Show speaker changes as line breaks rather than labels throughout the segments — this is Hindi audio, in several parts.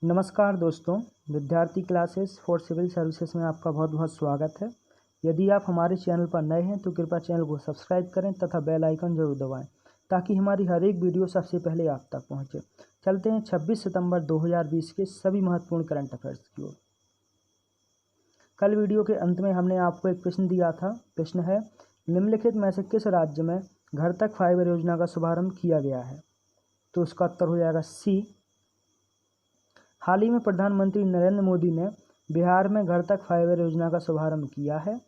नमस्कार दोस्तों, विद्यार्थी क्लासेस फॉर सिविल सर्विसेज में आपका बहुत बहुत स्वागत है। यदि आप हमारे चैनल पर नए हैं तो कृपया चैनल को सब्सक्राइब करें तथा बेल आइकन जरूर दबाएं ताकि हमारी हर एक वीडियो सबसे पहले आप तक पहुंचे। चलते हैं 26 सितंबर 2020 के सभी महत्वपूर्ण करंट अफेयर्स की ओर। कल वीडियो के अंत में हमने आपको एक प्रश्न दिया था। प्रश्न है, निम्नलिखित में से किस राज्य में घर तक फाइबर योजना का शुभारंभ किया गया है? तो उसका उत्तर हो जाएगा सी। हाल ही में प्रधानमंत्री नरेंद्र मोदी ने बिहार में घर तक फाइबर योजना का शुभारंभ किया है।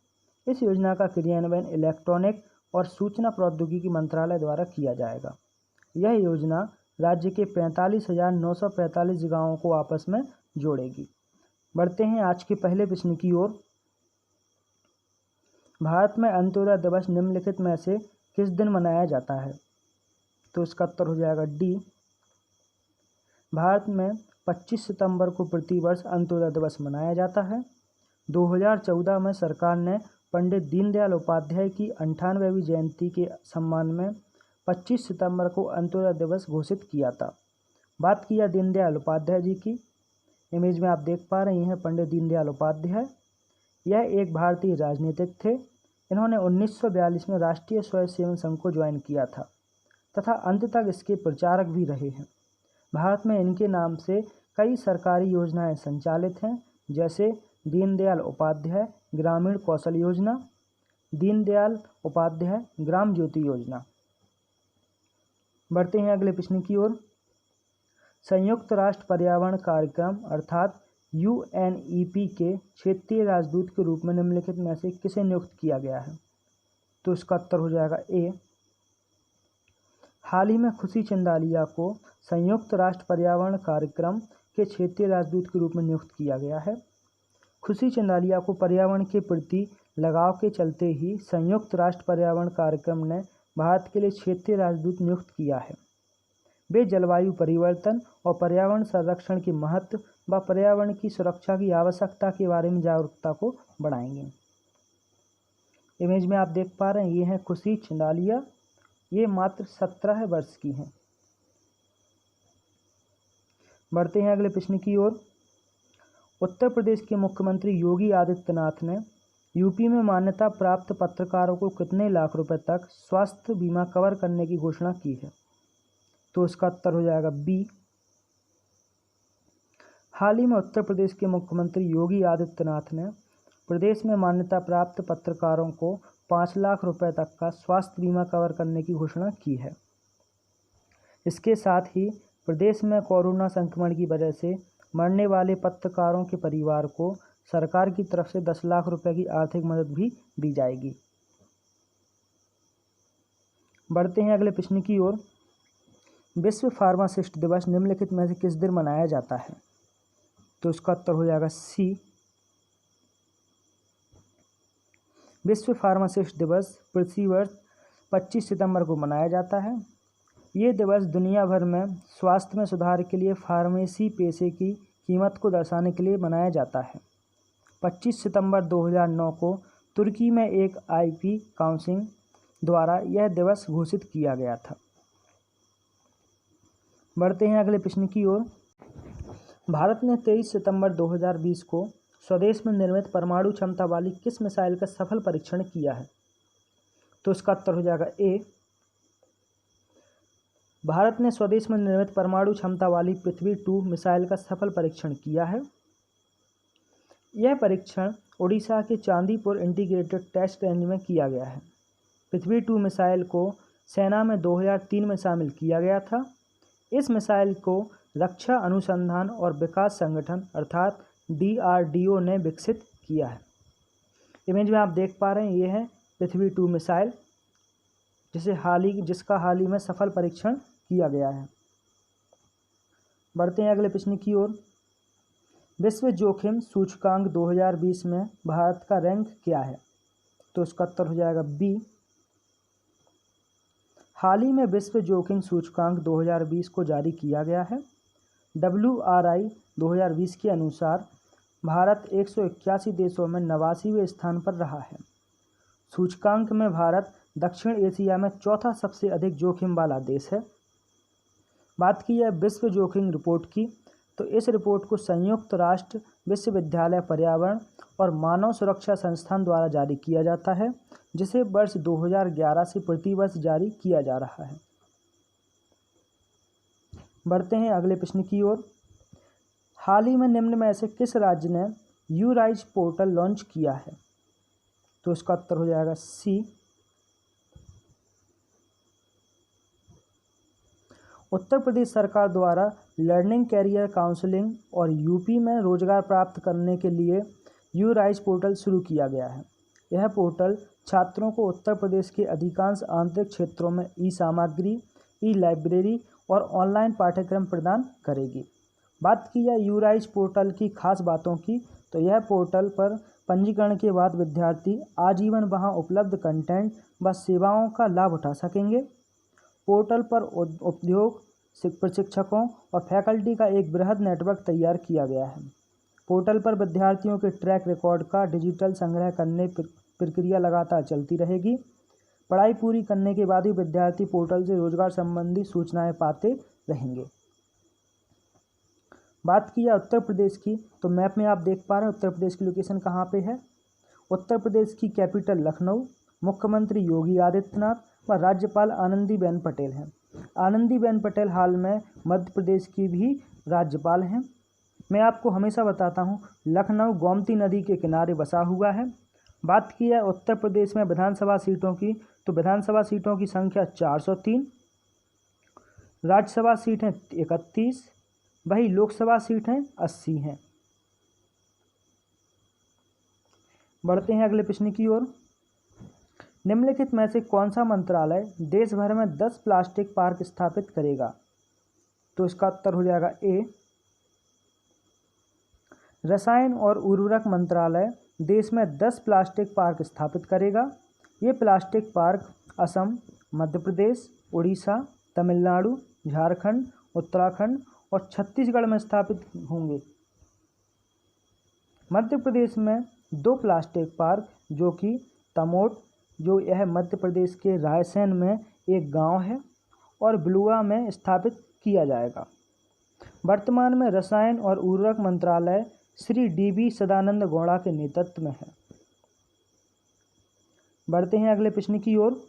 इस योजना का क्रियान्वयन इलेक्ट्रॉनिक और सूचना प्रौद्योगिकी मंत्रालय द्वारा किया जाएगा। यह योजना राज्य के 45,945 गांवों को आपस में जोड़ेगी। बढ़ते हैं आज के पहले प्रश्न की ओर। भारत में अंत्योदय दिवस निम्नलिखित में से किस दिन मनाया जाता है? तो इसका उत्तर हो जाएगा डी। भारत में 25 सितंबर को प्रतिवर्ष अंत्योदय दिवस मनाया जाता है। 2014 में सरकार ने पंडित दीनदयाल उपाध्याय की 98वीं जयंती के सम्मान में 25 सितंबर को अंत्योदय दिवस घोषित किया था। बात किया दीनदयाल उपाध्याय जी की। इमेज में आप देख पा रहे हैं पंडित दीनदयाल उपाध्याय। यह एक भारतीय राजनीतिक थे। इन्होंने 1942 में राष्ट्रीय स्वयंसेवक संघ को ज्वाइन किया था तथा अंत तक इसके प्रचारक भी रहे हैं। भारत में इनके नाम से कई सरकारी योजनाएं संचालित हैं, जैसे दीनदयाल उपाध्याय ग्रामीण कौशल योजना, दीनदयाल उपाध्याय ग्राम ज्योति योजना। बढ़ते हैं अगले प्रश्न की ओर। संयुक्त राष्ट्र पर्यावरण कार्यक्रम अर्थात UNEP के क्षेत्रीय राजदूत के रूप में निम्नलिखित में से किसे नियुक्त किया गया है? तो इसका उत्तर हो जाएगा ए। हाल ही में खुशी चंदालिया को संयुक्त राष्ट्र पर्यावरण कार्यक्रम के क्षेत्रीय राजदूत के रूप में नियुक्त किया गया है। खुशी चंदालिया को पर्यावरण के प्रति लगाव के चलते ही संयुक्त राष्ट्र पर्यावरण कार्यक्रम ने भारत के लिए क्षेत्रीय राजदूत नियुक्त किया है। वे जलवायु परिवर्तन और पर्यावरण संरक्षण के महत्व व पर्यावरण की सुरक्षा की आवश्यकता के बारे में जागरूकता को बढ़ाएंगे। इमेज में आप देख पा रहे हैं, ये है खुशी चंदालिया। ये मात्र 17 वर्ष की हैं। बढ़ते हैं अगले प्रश्न की ओर। उत्तर प्रदेश के मुख्यमंत्री योगी आदित्यनाथ ने यूपी में मान्यता प्राप्त पत्रकारों को कितने लाख रुपए तक स्वास्थ्य बीमा कवर करने की घोषणा की है? तो इसका उत्तर हो जाएगा बी। हाल ही में उत्तर प्रदेश के मुख्यमंत्री योगी आदित्यनाथ ने प्रदेश में मान्यता प्राप्त पत्रकारों को 5 लाख रुपए तक का स्वास्थ्य बीमा कवर करने की घोषणा की है। इसके साथ ही प्रदेश में कोरोना संक्रमण की वजह से मरने वाले पत्रकारों के परिवार को सरकार की तरफ से 10 लाख रुपए की आर्थिक मदद भी दी जाएगी। बढ़ते हैं अगले प्रश्न की ओर। विश्व फार्मासिस्ट दिवस निम्नलिखित में से किस दिन मनाया जाता है? तो इसका उत्तर हो जाएगा सी। विश्व फार्मासिस्ट दिवस प्रतिवर्ष 25 सितंबर को मनाया जाता है। ये दिवस दुनिया भर में स्वास्थ्य में सुधार के लिए फार्मेसी पेशे की कीमत को दर्शाने के लिए मनाया जाता है। 25 सितंबर 2009 को तुर्की में एक IP काउंसिल द्वारा यह दिवस घोषित किया गया था। बढ़ते हैं अगले प्रश्न की ओर। भारत ने 23 सितंबर 2020 को स्वदेश में निर्मित परमाणु क्षमता वाली किस मिसाइल का सफल परीक्षण किया है? तो इसका उत्तर हो जाएगा ए। भारत ने स्वदेश में निर्मित परमाणु क्षमता वाली पृथ्वी-2 मिसाइल का सफल परीक्षण किया है। यह परीक्षण ओडिशा के चांदीपुर इंटीग्रेटेड टेस्ट रेंज में किया गया है। पृथ्वी-2 मिसाइल को सेना में 2003 में शामिल किया गया था। इस मिसाइल को रक्षा अनुसंधान और विकास संगठन अर्थात DRDO ने विकसित किया है। इमेज में आप देख पा रहे हैं, ये है पृथ्वी-2 मिसाइल जिसका हाल ही में सफल परीक्षण किया गया है। बढ़ते हैं अगले प्रश्न की ओर। विश्व जोखिम सूचकांक 2020 में भारत का रैंक क्या है? तो इसका उत्तर हो जाएगा बी। हाल ही में विश्व जोखिम सूचकांक 2020 को जारी किया गया है। WRI 2020 के अनुसार भारत 181 देशों में 89वें स्थान पर रहा है। सूचकांक में भारत दक्षिण एशिया में चौथा सबसे अधिक जोखिम वाला देश है। बात की है विश्व जोखिम रिपोर्ट की, तो इस रिपोर्ट को संयुक्त राष्ट्र विश्वविद्यालय पर्यावरण और मानव सुरक्षा संस्थान द्वारा जारी किया जाता है, जिसे वर्ष 2011 से प्रतिवर्ष जारी किया जा रहा है। बढ़ते हैं अगले प्रश्न की ओर। हाल ही में निम्न में से किस राज्य ने यूराइज पोर्टल लॉन्च किया है? तो इसका उत्तर हो जाएगा सी, उत्तर प्रदेश सरकार द्वारा लर्निंग कैरियर काउंसलिंग और यूपी में रोजगार प्राप्त करने के लिए यूराइज पोर्टल शुरू किया गया है। यह पोर्टल छात्रों को उत्तर प्रदेश के अधिकांश आंतरिक क्षेत्रों में ई सामग्री, ई लाइब्रेरी और ऑनलाइन पाठ्यक्रम प्रदान करेगी। बात की जाए यूराइज पोर्टल की खास बातों की, तो यह पोर्टल पर पंजीकरण के बाद विद्यार्थी आजीवन वहां उपलब्ध कंटेंट व सेवाओं का लाभ उठा सकेंगे। पोर्टल पर उद्योग प्रशिक्षकों और फैकल्टी का एक बृहद नेटवर्क तैयार किया गया है। पोर्टल पर विद्यार्थियों के ट्रैक रिकॉर्ड का डिजिटल संग्रह करने प्रक्रिया लगातार चलती रहेगी। पढ़ाई पूरी करने के बाद ही विद्यार्थी पोर्टल से रोजगार संबंधी सूचनाएं पाते रहेंगे। बात की जाए उत्तर प्रदेश की, तो मैप में आप देख पा रहे हैं उत्तर प्रदेश की लोकेशन कहाँ पे है। उत्तर प्रदेश की कैपिटल लखनऊ, मुख्यमंत्री योगी आदित्यनाथ व राज्यपाल आनंदीबेन पटेल हैं। आनंदीबेन पटेल हाल में मध्य प्रदेश की भी राज्यपाल हैं। मैं आपको हमेशा बताता हूँ, लखनऊ गोमती नदी के किनारे बसा हुआ है। बात की है उत्तर प्रदेश में विधानसभा सीटों की, तो विधानसभा सीटों की संख्या 403, राज्यसभा सीटें 31, वही लोकसभा सीटें 80 हैं। बढ़ते हैं अगले प्रश्न की ओर। निम्नलिखित में से कौन सा मंत्रालय देश भर में 10 प्लास्टिक पार्क स्थापित करेगा? तो इसका उत्तर हो जाएगा ए, रसायन और उर्वरक मंत्रालय देश में 10 प्लास्टिक पार्क स्थापित करेगा। ये प्लास्टिक पार्क असम, मध्य प्रदेश, उड़ीसा, तमिलनाडु, झारखंड, उत्तराखंड और छत्तीसगढ़ में स्थापित होंगे। मध्य प्रदेश में 2 प्लास्टिक पार्क, जो कि तमोट, जो यह मध्य प्रदेश के रायसेन में एक गांव है, और बिलुआ में स्थापित किया जाएगा। वर्तमान में रसायन और उर्वरक मंत्रालय श्री डी.वी. सदानंद गौड़ा के नेतृत्व में है। बढ़ते हैं अगले प्रश्न की ओर।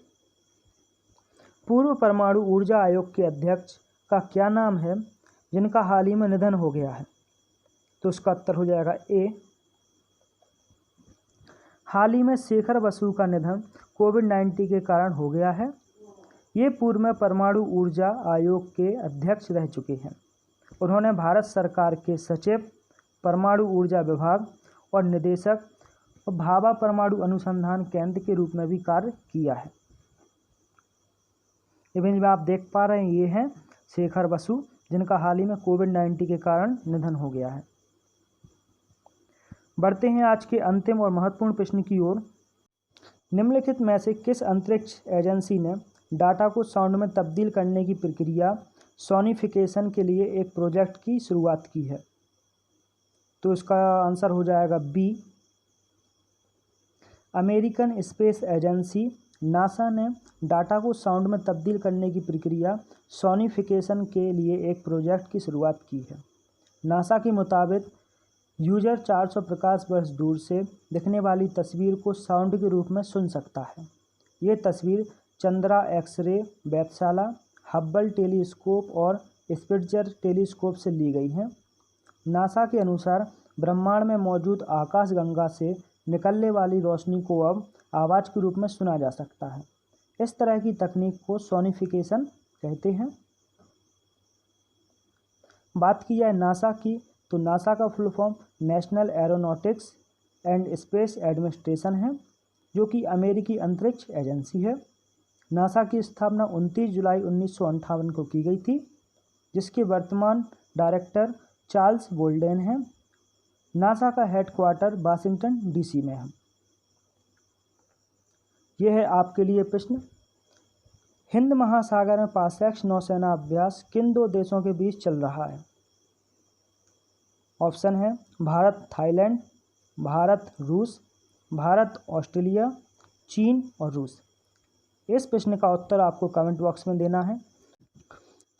पूर्व परमाणु ऊर्जा आयोग के अध्यक्ष का क्या नाम है जिनका हाल ही में निधन हो गया है? तो उसका उत्तर हो जाएगा ए, हाल ही में शेखर बसु का निधन कोविड-19 के कारण हो गया है। ये पूर्व में परमाणु ऊर्जा आयोग के अध्यक्ष रह चुके हैं। उन्होंने भारत सरकार के सचिव, परमाणु ऊर्जा विभाग और निदेशक और भाभा परमाणु अनुसंधान केंद्र के रूप में भी कार्य किया है। इमेज में आप देख पा रहे हैं, ये हैं शेखर बसु, जिनका हाल ही में कोविड-19 के कारण निधन हो गया है। बढ़ते हैं आज के अंतिम और महत्वपूर्ण प्रश्न की ओर। निम्नलिखित में से किस अंतरिक्ष एजेंसी ने डाटा को साउंड में तब्दील करने की प्रक्रिया सोनिफिकेशन के लिए एक प्रोजेक्ट की शुरुआत की है? तो इसका आंसर हो जाएगा B, American space agency NASA ने डाटा को साउंड में तब्दील करने की प्रक्रिया सोनिफिकेशन के लिए एक प्रोजेक्ट की शुरुआत की है। नासा के मुताबिक यूजर 400 प्रकाश वर्ष दूर से दिखने वाली तस्वीर को साउंड के रूप में सुन सकता है। ये तस्वीर चंद्रा एक्स-रे वेधशाला, हब्बल टेलीस्कोप और स्पिट्जर टेलीस्कोप से ली गई हैं। नासा के अनुसार ब्रह्मांड में मौजूद आकाशगंगा से निकलने वाली रोशनी को अब आवाज़ के रूप में सुना जा सकता है। इस तरह की तकनीक को सोनिफिकेशन कहते हैं। बात की जाए नासा की, तो नासा का full form national aeronautics and space administration है, जो कि अमेरिकी अंतरिक्ष एजेंसी है। नासा की स्थापना 29 जुलाई 1958 को की गई थी, जिसके वर्तमान डायरेक्टर चार्ल्स बोल्डेन हैं। नासा का हेडक्वार्टर वाशिंगटन डीसी में है। यह है आपके लिए प्रश्न। हिंद महासागर में पासैक्स नौसेना अभ्यास किन 2 देशों के बीच चल रहा है? ऑप्शन है भारत थाईलैंड, भारत रूस, भारत ऑस्ट्रेलिया, चीन और रूस। इस प्रश्न का उत्तर आपको कमेंट बॉक्स में देना है।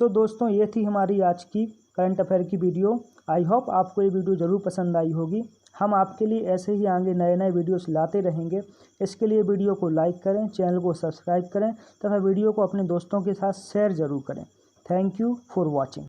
तो दोस्तों, ये थी हमारी आज की करंट अफेयर की वीडियो। आई होप आपको ये वीडियो ज़रूर पसंद आई होगी। हम आपके लिए ऐसे ही आगे नए नए वीडियोस लाते रहेंगे। इसके लिए वीडियो को लाइक करें, चैनल को सब्सक्राइब करें तथा वीडियो को अपने दोस्तों के साथ शेयर ज़रूर करें। Thank you for watching.